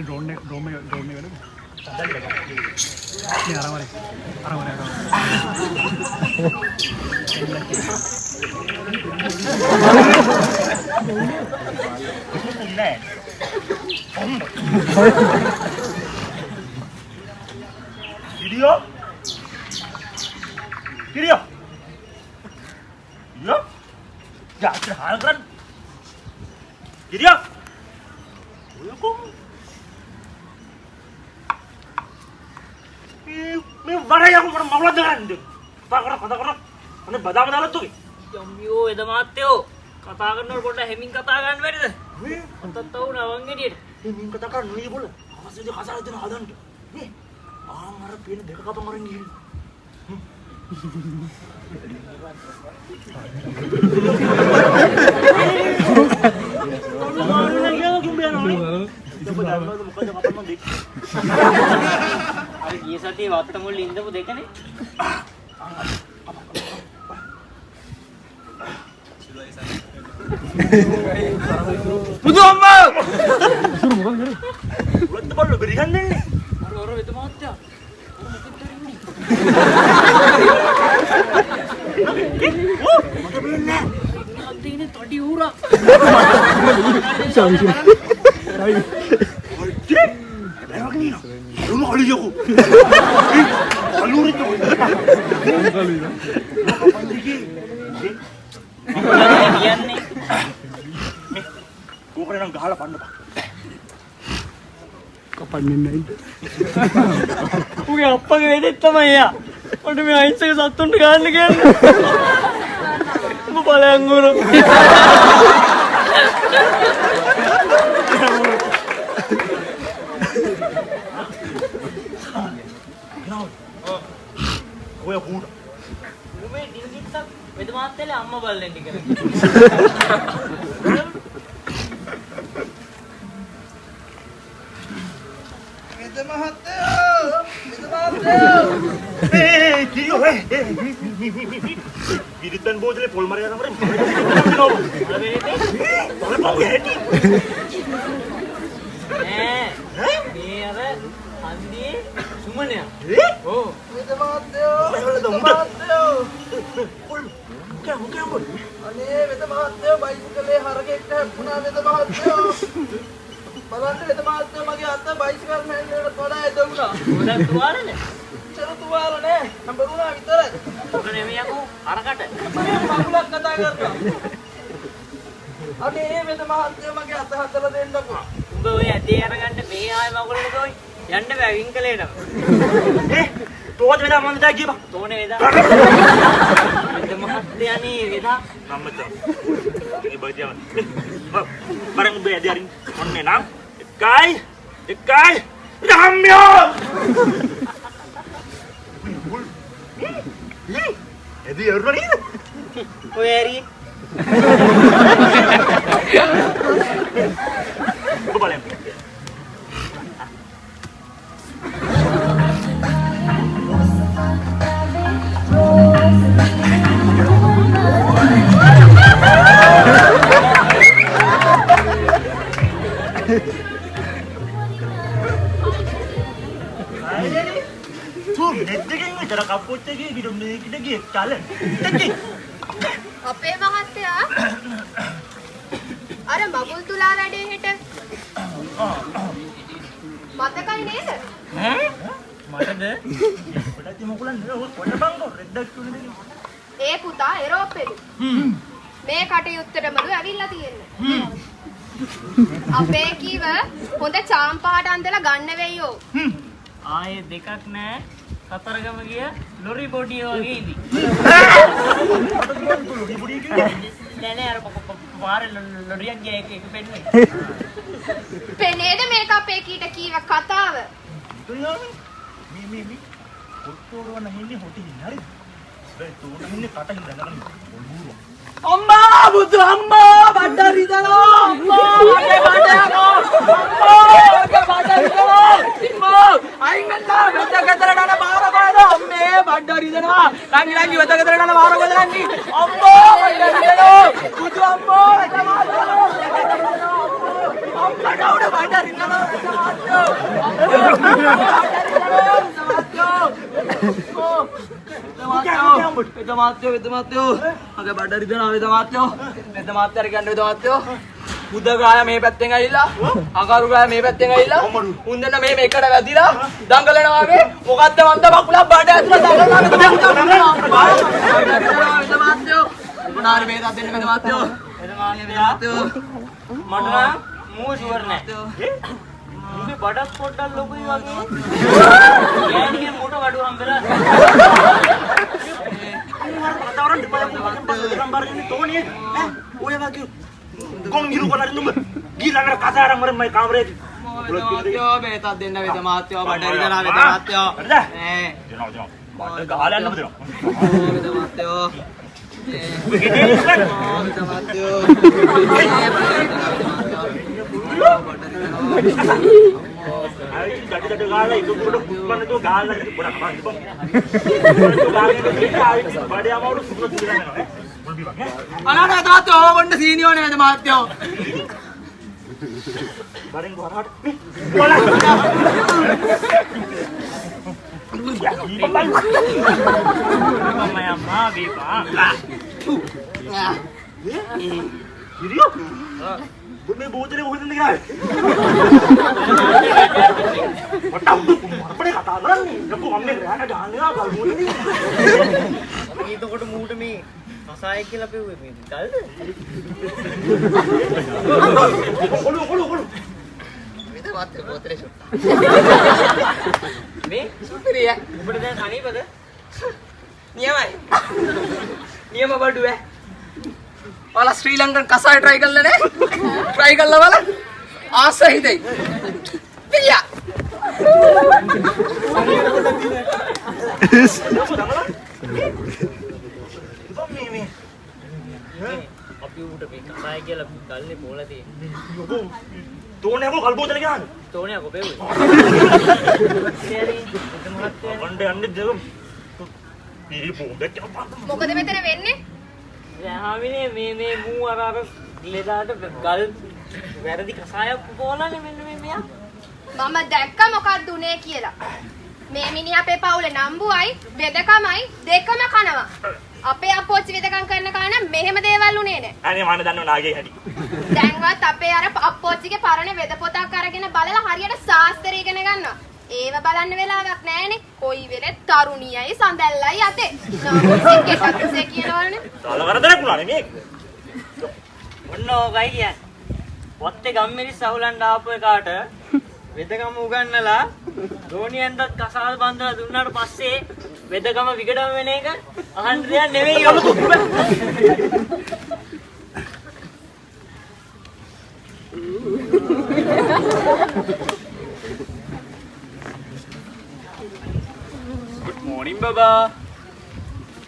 Drone ने ini arah mana? Video? Ya, terhal kan? Video? මේ වරයක් මම මවලද ගන්නද කතා කර අනේ බදාම දාලා තුයි යම්මියෝ එද මාත්‍යෝ කතා කරනකොට පොඩ්ඩක් හෙමින් කතා ගන්න බැරිද මේ අතත් වුණා වන් එඩියට හෙමින් කතා කරන්න නෙයි බොල අවශ්‍යද කසාර දෙන හදන්න නේ අර පේන දෙක කතා මරන් ගිහින් अरे ये साथी बात तो मुझे इंदु देखा नहीं मुझे अम्मा वो तो बोलो बरियान नहीं और itu mau क्या nanti ini tadi ura lu mau kali aku alur itu kali kapan lagi lian nih gua kena gahala pandu pak kapan nih udah apa ngedit sama ya udah me aisha ke sattun ගන්න කියන්නේ උඹ බලයන් ගුරු ඔය කූඩ උඹේ ඩිල්ගිට්ට වෙද මාත්තේලේ අම්මා බලන්නේ කියලා වෙද මහත්තයෝ කියෝ විරිතන් බෝධලේ පොල් මරියා නම්බරේ මේ අර හන්දියේ සුමනයා ඕ වෙද මහත්තයෝ අනේ වෙද මහත්තයෝ බයිසිකලේ හරකෙක්ට හැප්පුණා වෙද මහත්තයෝ බලන්න වෙද මහත්තයෝ මගේ අත බයිසිකල් මෑන්ඩේට වඩා එද වුණා මොකද තුවාලනේ චර තුවාල නේ නම්බර උනා විතරයි මොකද මේ යකෝ අරකට මගුලක් කතා කරනවා අනේ වෙද මහත්තයෝ මගේ අත හදලා දෙන්නකෝ උඹ ඔය ඇදේ අරගන්න මේ ආයේ මගුලට ගොයි යන්න බෑ වින්කලේට තෝද වෙලා මම දැන් ගියා තෝනේ වෙලා වෙද මහත්තයනේ වෙලා මම තෝ ඉතින් බයිදියා barang be diaring onne nam එකයි රාම්‍යෝ එදී යරුණා නේද ඔය ඇරි බලන්න kaputnya gitu nih kita gitu kalian අපේ මහත්තයා අර මගුල් තුලා වැඩේ හෙට මතකයි නේද මටද පොඩක් මොකලන් නේ ඔය පොඩ බංගෝ රෙද්දක් තුනේ ඒ පුතා එරෝපෙලු මේ කටයුත්තටමලු ඇවිල්ලා තියෙන්නේ අපේ කීව හොඳ චාම්පාට අන්දලා ගන්න වෙයියෝ ආයේ දෙකක් නෑ කතරගම ගිය ලොරි බොඩිය වගේ ඉදි. ලොරි බොඩිය කියන්නේ නෑ අර පාරේ ලොරියක් ගිය එක පෙන්නේ. පෙනේද මේක අපේ කීට කීව කතාව. මේ කොට්ටෝරවන හින්නේ හොටි ඉන්නේ හරිද? දැන් තෝරන හින්නේ කට හින්දා නේද? අම්මා බුදු අම්මා බඩරි දනෝ අම්මා බඩරි දනෝ අයින් ගත්තා වෙත ගෙදරට යන බාර කොහෙද අම්මේ බඩරි දනවා ලංගි වෙත ගෙදරට යන බාර කොහෙද ලංගි අම්මා බඩරි දනෝ බුදු අම්මා අම්මා කවුද බඩරි දනෝ බුද්ධගාය මේ පැත්තෙන් ඇවිල්ලා අඟරුගාය මේ පැත්තෙන් ඇවිල්ලා උන් දෙන්න මේ මේකට වැදිලා දඟලනවා වගේ මොකද්ද මන්ද බකුලක් බඩ ඇතුළට දඟලනවා මොනාරි මේ දෙන්න මේ මාත්‍යෝ මට මූ ෂුවර් නෑ. උඹේ බඩක් පොඩ්ඩක් ලොකුයි වගේ. ගෑණිගේ මොට වඩු හම්බෙලා. वातावरण gambar ini tuh nih oh ya lagi kong hiru pada number gila nggak kata orang mereka main kamera itu මාත්‍යෝ බේතක් දෙන්න වේද මාත්‍යෝ බඩරි දනා වේද මාත්‍යෝ gahalan lu betul වේද මාත්‍යෝ begini මාත්‍යෝ jadi gahalan itu udah bukan itu gahalan itu berapa bang itu gahalan itu pada yang mau lu sudah bilang අනනේ තාත්තෝ ඕගොන්න සීනියෝ නේද මාත්‍යෝ bareng gua rat bola mama yang mabi bang jadi yo gue bawa jadi bawa sendiri kan tahu tuh apa nih kata orang nih aku ngambil ya ada aneh apa ini itu කොට මූට මේ කසාය කියලා පෙව්වේ මේ ගල්ද? කොළු වේද මාත්‍යෝ පොතරේ shot මේ සුපිරිය උඹට දැන් සනීපද? නියමයි නියම බඩුව ඔයාලා ශ්‍රී ලංකන් කසාය try කරලා නැහැ try කරලා බලන්න ආස හිතෙයි පියා අපි උට මේ කසාය කියලා ගල්නේ පොළ තියෙන්නේ. තෝනේ කො කල්බෝ තල ගියාද තෝනේ අකෝ පෙව්වේ. වණ්ඩේ අන්නේ දෙව පීරි පොඩක් මොකද මෙතන වෙන්නේ? රාමිනේ මේ මූ අර ලෙඩාට ගල් වැරදි කසායක් පොළන්නේ මෙන්න මේ මෙයා. මම දැක්ක මොකක්ද උනේ කියලා. මේ මිනිහා අපේ පවුලේ නම්බුවයි වෙදකමයි දෙකම කනවා. අපේ අප්පෝච්චි වෙදකම් කරන කාණ මෙහෙම දේවල් උනේ නෑ. අනේ මම දන්නව නාගේ හැටි දැන්වත් අපේ අර අප්පෝච්චිගේ පරණ වෙද පොතක් අරගෙන බලලා හරියට ශාස්ත්‍රය ඉගෙන ගන්නවා. ඒව බලන්න වෙලාවක් නෑනේ. කොයි වෙලෙත් තරුණියයි සඳැල්ලයි අතේ. නමුත් එකක්සේ කියනවනේ. සාල වරදක් නුනානේ මේක ඔන්න ඕකයි කියන්නේ. පොත්තේ ගම්මිරිස් අහුලන්න ආපු එකාට වෙදකම උගන්නලා ධෝනියෙන්දත් කසාද බන්දලා දුන්නාට පස්සේ වෙදකම විගඩම වෙන එක අහන්න දෙයක් නෙවෙයි ඔය. Good morning බබා.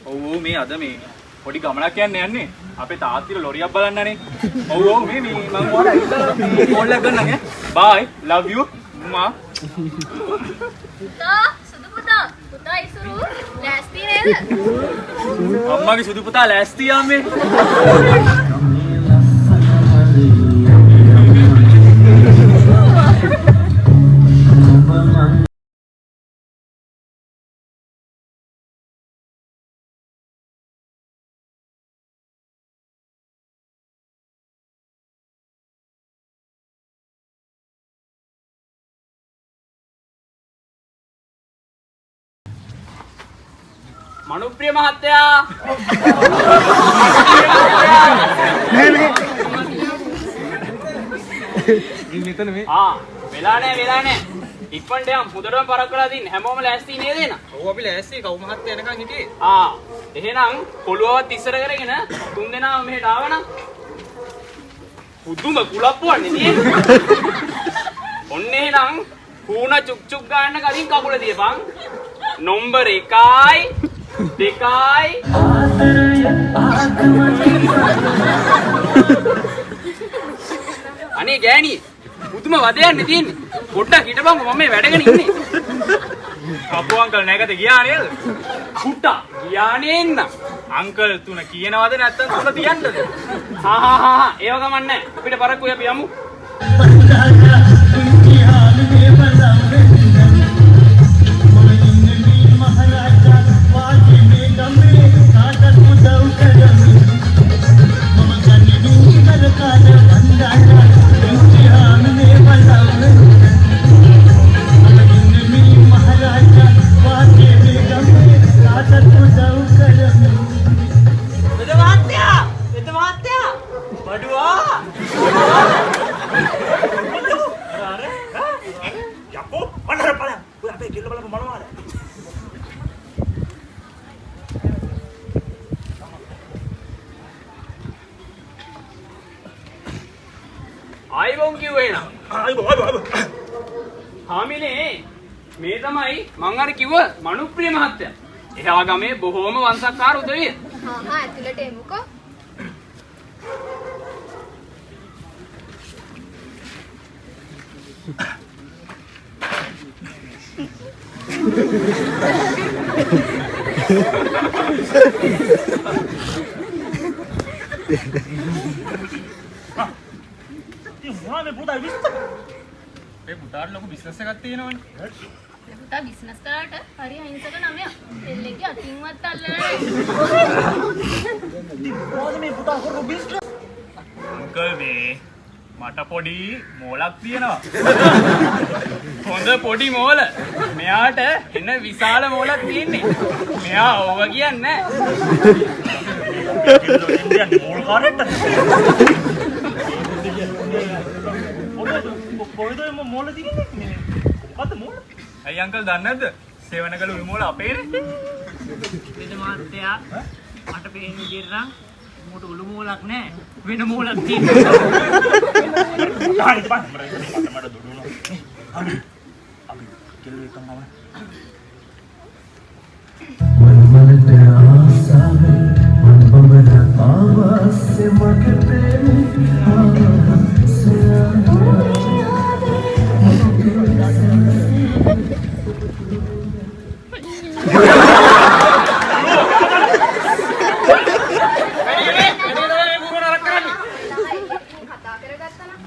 ඔව් මේ අද මේ පොඩි ගමනක් යන්නේ. අපේ තාත්තිර ලොරියක් බලන්නනේ. ඔව් මේ මම ඔයාලා ඉස්සරහ කෝල් එක ගන්නම් ඈ. Bye. Love you. මා. පුතා සුදු පුතා ඉසුරු ලෑස්ති නේද? අම්මගේ සුදු පුතා ලෑස්ති යන්නේ. මනුප්‍රිය මහත්තයා මෙතන මේ වෙලා නෑ ඉක්මනට යම් හොඳටම පරක් කරලා දින්න හැමෝම ලෑස්ති නේද එන? ඔව් අපි ලෑස්ති කවු මහත්තයා එනකන් හිටියේ. එහෙනම් කොළුවවත් ඉස්සර කරගෙන තුන් දෙනාම මෙහෙට ආවනම් පුදුම කුලප්පුවන්නේ තියෙන්නේ. ඔන්න එහෙනම් කූණ චුක් ගන්න කලින් කකුල තියපන්. නම්බර් 1යි 2යි අනේ ගෑණි පුදුම වදයන්නේ තියෙන්නේ. පොඩ්ඩක් හිටපන්කො මම මේ වැඩගෙන ඉන්නේ. කපු අංකල් නැගද ගියා නේද? පුට්ටා ගියා නේන්න. අංකල් තුන කියනවද නැත්තම් තුන තියන්නද? ඒව ගමන් නැහැ. අපිට පරක්කුයි අපි යමු. ආයිබෝන් කිව්වේ නං. ආයිබෝ. හාමිනේ මේ තමයි මං අර කිව්ව මනුප්‍රිය මහත්තයා. එහා ගමේ බොහෝම වංශකාර උදවිය. හා ඇතුළට එමුකෝ. මොනවද පුතා විශ්ත? මේ පුතාට ලොකු බිස්නස් එකක් තියෙනවනේ. පුතා බිස්නස් කරාට හරි අහිංසක නමයා. එල්ලෙක්ගේ අතින්වත් අල්ලලා නැහැ. මොනවද මේ පුතා කරපු විශ්ත? අංකල් මේ මට පොඩි මෝලක් තියෙනවා. හොඳ පොඩි මෝල. මෙයාට එන විශාල මෝලක් තියෙන්නේ. මෙයා ඕව කියන්නේ ඉන්දියන් මෝල් කාරෙට. කොයිද මෝල තියෙන්නේ? මොකද්ද මෝල? ඇයි අංකල් දන්නේ නැද්ද? සේවනකල උළු මෝල අපේනේ. වෙද මාත්‍යා මට පේන විදිහට නම් මොකට උළු මෝලක් නැහැ. වෙන මෝලක් තියෙනවා. ආයි ඉතින් මට දුන්නා. අපි කෙල්ලෝ එකම නම. කතා කරගත්තා නම්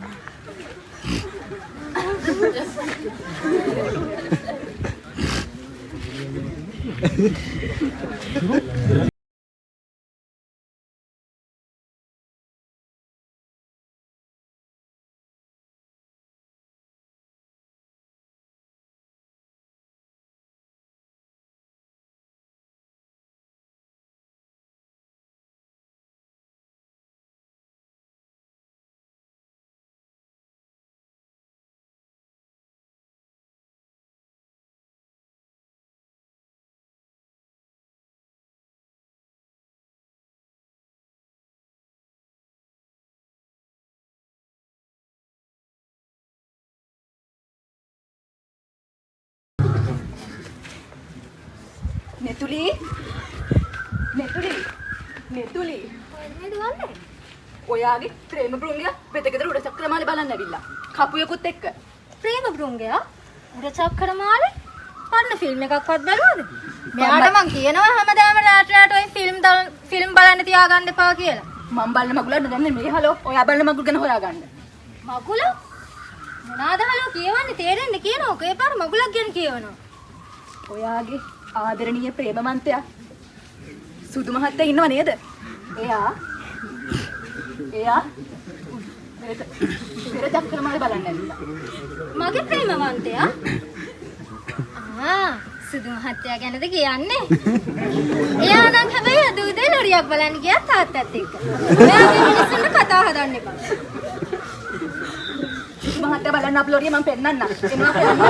नेतुली नेतुली नेतुली කොහෙද ගන්නේ? ඔයාගේ ප්‍රේම බෘංගය වෙතකද උඩ චක්‍රමාලේ බලන්න ඇවිල්ලා කපුවෙකුත් එක්ක ප්‍රේම බෘංගයා උඩ චක්‍රමාලේ පරණ ෆිල්ම් එකක්වත් බැලුවද? මෙයාට මං කියනවා හැමදාම රාත්‍රියට ඔය ෆිල්ම් බලන්න තියාගන්න එපා කියලා. මම බලන මගුලට දැන්නේ මේ හලෝ ඔයා බලන මගුල් ගැන හොයාගන්න මගුල මොනවාද හලෝ කියවන්නේ තේරෙන්නේ කියනවා. ඔකේ පාර මගුලක් ගැන කියවනවා. ඔයාගේ ආදරණීය ප්‍රේමමන්තයා සුදු මහත්තයා ඉන්නව නේද? එයා පෙර චක්‍රමාලේ බලන්න ඇවිල්ලා. මගේ ප්‍රේමවන්තයා සුදු මහත්තයා ගැනද කියන්නේ? එයා නම් හැබැයි අද උදේ ලොරියක් බලන්න ගියා තාත්තත් එක්ක. ඔයාගේ මිනිස්සුන්ට කතා හදන්න එපා. සුදු මහත්තයා බලන්න අපේ ලොරිය මම පෙන්නන්නම්. එනවා පෙන්නන්න.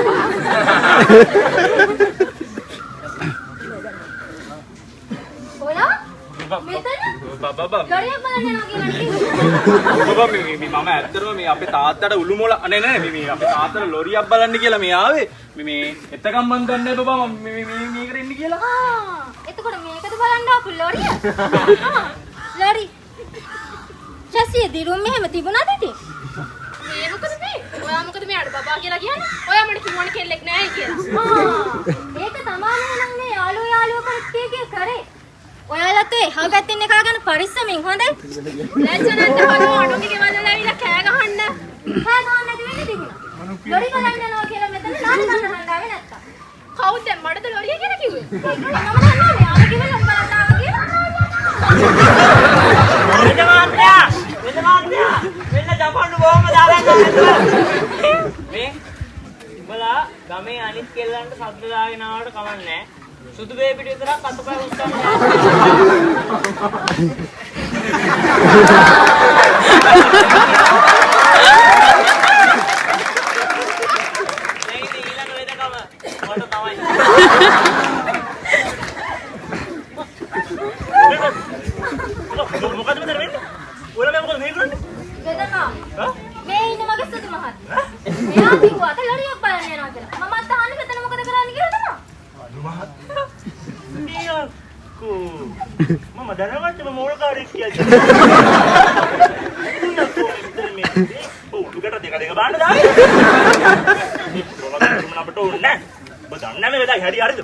ඔයා මෙතන බබා ලොරියක් බලන්න යනවා කියලා බබා මම ඇත්තටම මේ අපේ තාත්තට උළු මොල අනේ නෑ මේ අපේ තාත්තට ලොරියක් බලන්න කියලා මේ ආවේ මේ එතකම් මන් දන්නේ බබා මම මේකට එන්න කියලා එතකොට මේකද බලන්න ආපු ලොරිය ලොරි චැසිය දිරුම් මෙහෙම තිබුණාද ඉතින් මේ මොකද මේ? ඔයා මොකද මෙයාට බබා කියලා කියන්නේ? ඔයා මට කිව්වනේ කෙල්ලෙක් නෑ කියලා. ඒක තමයි නම් මේ යාළුවෝ කට්ටියගේ කරේ ඔයාලත් එහා පැත්තෙන් එකා ගන්න පරිස්සමින් හොඳයි ලැජ්ජ නැද්ද බලෝ අඩුන්ගේ ගෙවල් වල ඇවිල්ලා කෑ ගහන්න. කෑ ගහන්න නැති වෙන්නේ තිබුණා ලොරි බලන්න යනවා කියලා මෙතන නාටි ගන්න හංගාවේ නැත්තම් කවුද දැන් මටද ලොරිය කියලා කිව්වේ? ඒක මම දන්නේ යාළුවා කිව්වල උඹ බලන්න ආවා කියලා වෙද මාත්‍යා වෙන්න ජපන්න බොහොම දාලා ගන්නවා මේ උඹලා ගමේ අනිත් කෙල්ලන්ට සද්ද දාගෙන ආවට කමන්නේ සුදු බේ පිට විතරක් අතපය උස්සන්න ඊළඟ වෙදකම මට තමයි මොකද මෙතන වෙන්නේ? ඔයාලා මේ මොකද මේ කරන්නේ? වෙදනා මේ ඉන්න මගේ දැනගන්න මම මෝල්කාරයෙක් කියලා. ඔකට දෙක බාන්න දාන්න. මොකද අපට ඕනේ නැහැ. ඔබ දන්නේ නැහැ මේ වෙලාවේ හරි හරිද?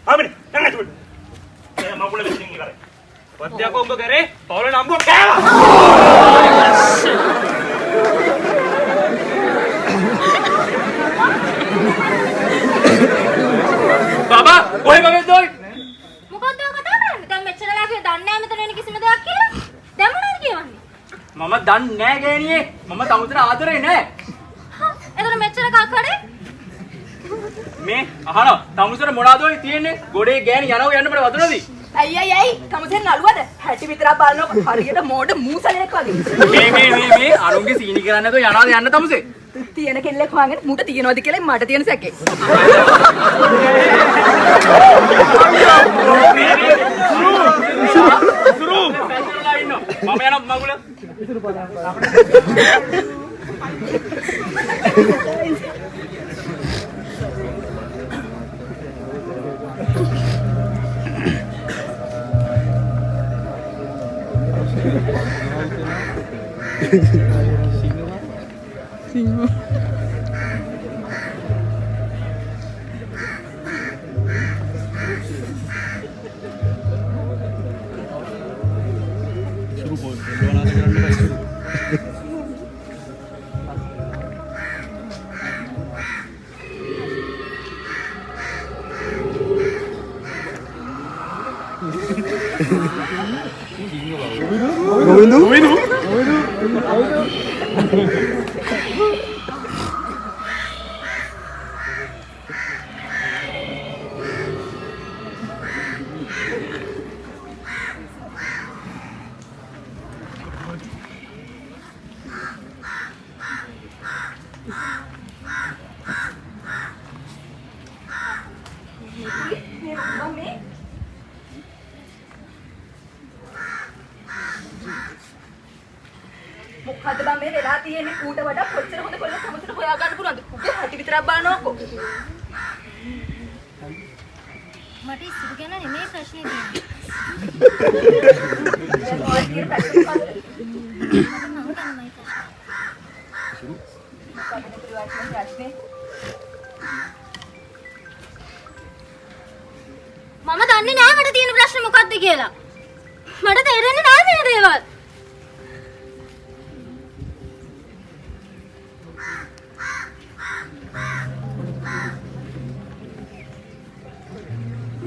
ආමනේ නැංග චුට්. මම මගුල වෙලින් ඉවරයි. පත්‍යක් ඔබ කරේ පවුල නම්බුවක් කෑවා. බබා කොහෙ මගෙන්ද ඔය? මොකද්ද ඔය කතා කරන්නේ? දැන් මෙච්චර වෙලා කියලා දන්නේ නැහැ මෙතන වෙන කිසිම දෙයක් කියලා. දැන් මොනවද කියවන්නේ? මම දන්නේ නෑ ගෑණියේ. මම තමුතර ආදරේ නෑ. එතන මෙච්චර කක්කඩේ? මේ අහනවා තමුසර මොනවද ඔය තියෙන්නේ? ගොඩේ ගෑණි යනවා යන්න මට වතුරදී. ඇයි කමුසෙන් නළුවද? හැටි විතරක් බලනකො හරියට මෝඩ මූසලෙක් වගේ. මේ අරුන්ගේ සීනි කරන්නේ නැතුව යනවාද යන්න තමුසේ? තියෙන කෙල්ලෙක් හොයගෙන මුට තියනවාද කියලා මට තියෙන සැකේ. සුරු පැතුරුලා ඉන්නවා. මම යනවා මගුල. මොකද්ද බං මේ වෙලා තියෙන්නේ ඌට වඩා කොච්චර හොඳ කොල්ලෙක් කමුසෙන් හොයා ගන්න පුළුවන්ද? උගේ හැටි විතරක් බලනකො. මට ඉස්සර ගැන නෙමෙයි ප්‍රශ්නේ තියෙන්නේ. දැන් ඔය කියන පැත්තට මොකද්ද? මම ගැනමයි ප්‍රශ්නේ. මම දන්නේ නෑ මට තියෙන ප්‍රශ්නේ මොකක්ද කියලා. මට තේරෙන්නේ නෑ මේ දේවල්.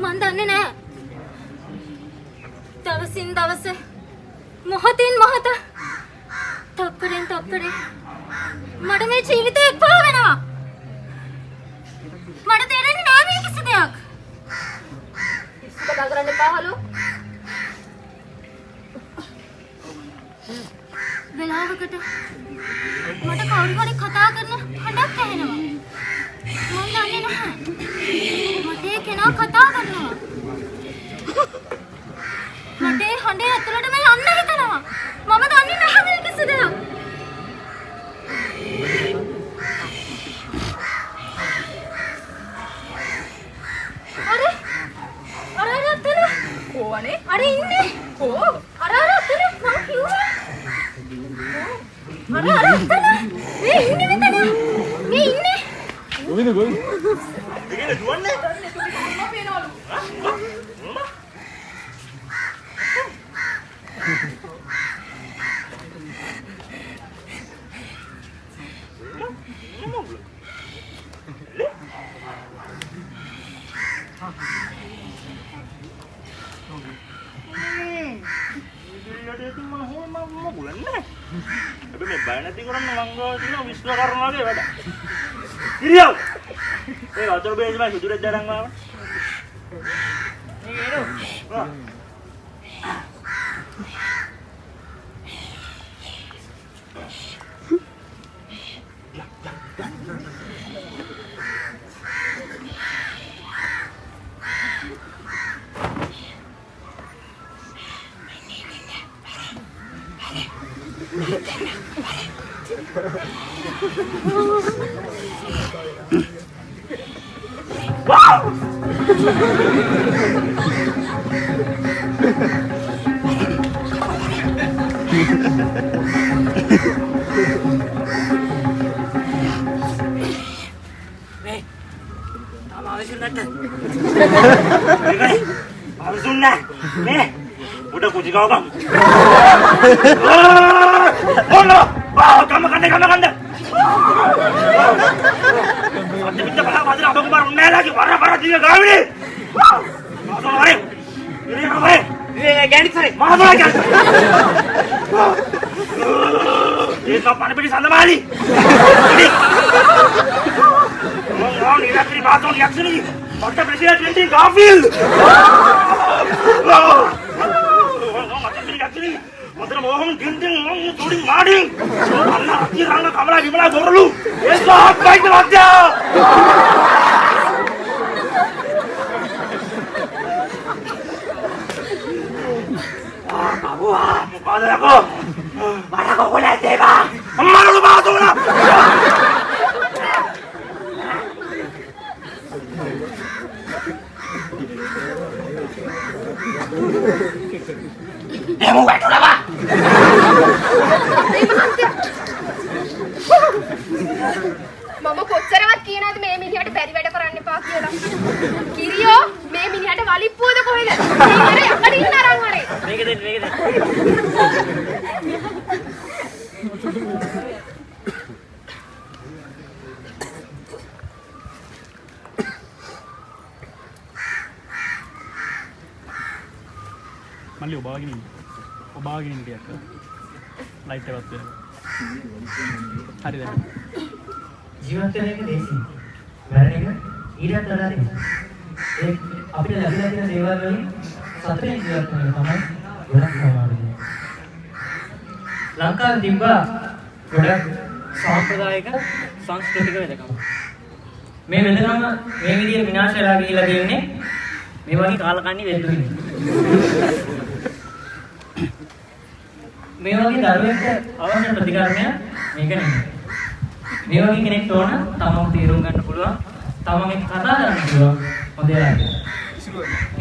මන් දන්නේ නෑ. දවසින් දවස මොහොතින් මොහොත තප්පරෙන් තප්පරේ මට මේ ජීවිතේ එපා වෙනවා. මට තේරෙන්නේ නෑ මේ කිසි දෙයක්. කතා කරන්න එපා හලෝ. වෙලාවකට මට කවුරු හරි කතා කරන හඬක් ඇහෙනවා. මම දන්නේ නැහැ. මට ඒ කෙනා කතා කරනවා. මට ඒ හඬේ ඇතුළටම යන්න හිතෙනවා. මම දන්නේ නැහැ මේ කිසි දෙයක්. අර අතන කොවනේ? අර ඉන්නේ. කෝ? අර අතන මම කිව්වා. අර අතන මේ ඉන්නේ මෙතන. මේ ඉන්නේ. දෙකේ දුවන්නේ. මේ බය නැති කරන්න මංගව තියෙන විශ්ව කරනවාගේ වැඩ. ඉරියව්. ඒ වතුර බේස් මම සුදුරෙක් දරන් ආවා. මේ එනෝ. Wow! මේ තාම අවශ්‍ය නැද්ද? මේකනේ. අවසුන්නේ. මේ උඩ කුචි ගාවකම්. ඔන්න! කම කන්න. අද පිට බලලා වදින අබ කුමාර උන්නේ නැලාගේ වර දිය ගාවිනේ. මාසෝ වරේ. ඉරේ හොරේ. මේ ගැණිතරේ මාසෝ ගැණිතරේ. ඒක පාන පිටි සඳමාලි. Oh, නිරාත්‍රි මාසෝ යක්ෂණී. මට president ගාෆීල්ඩ්. Mother Mohan Ginting, shooting Martin, Ranga Kamala Gimala Gorlu, yes, fight the Raja. මම කොච්චරවත් කියනවාද මේ මිනිහට බැරි වැඩ කරන්න එපා කියලා. කිරියෝ මේ මිනිහට වලිප්පුවද කොහෙද? මේ යකඩ ඉන්න අරන් වරේ. මේක දෙන්න. මල්ලි ඔබාගෙන ඉන්න ටිකක් ලයිට් එකවත් වෙනවා හරි දැන් ජීවත් වෙන එක දේශි. මරණ එක ඊටත් වඩා දෙයක්. ඒ අපිට ලැබිලා තියෙන දේවල් වලින් සතුටින් ජීවත් වෙන එක තමයි ගොඩක් සමාවෙන්නේ. ලංකාවේ තිබ්බා ගොඩක් සාම්ප්‍රදායික සංස්කෘතික වෙදකම්. මේ වෙදකම මේ විදිහට විනාශ වෙලා ගිහිලා තියෙන්නේ මේ වගේ කාලකන්ණි වෙද්දුනේ. මේ වගේ ධර්මයකට අවශ්‍ය ප්‍රතිකර්මය මේක නෙමෙයි. මේ වගේ කෙනෙක් ඕන තමම තේරුම් ගන්න පුළුවන්, තමම එක්ක කතා කරන්න පුළුවන් හොඳ එයාට.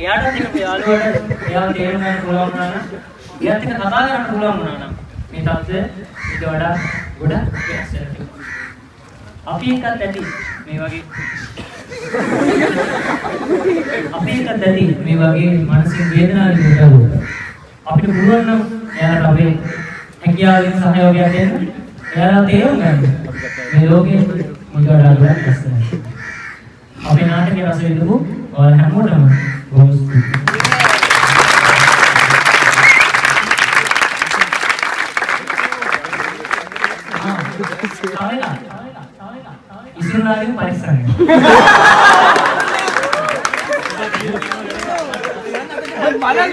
එයාට තියෙන යාළුවාට එයාව තේරුම් ගන්න පුළුවන් වුණා නම්, එයාත් එක්ක කතා කරන්න පුළුවන් වුණා නම් මේ තත්ත්වය ඊට වඩා ගොඩක් වෙනස් වෙනවා. අපි එකත් ඇති මේ වගේ මානසික වේදනාවක් විඳවන්න. අපිට පුළුවන් නම් එයාට අපේ හැකියාවෙන් සහයෝගයක් දෙන්න. එයාලා තේරුම් ගන්න. මේ ලෝකේ මොකද අඩුවක් නැස්නේ. අපේ නාටකයේ රස විඳපු ඔයාලා හැමෝටම බොහොම ස්තුතියි. ඉස්සරහට පරිස්සම්. Mana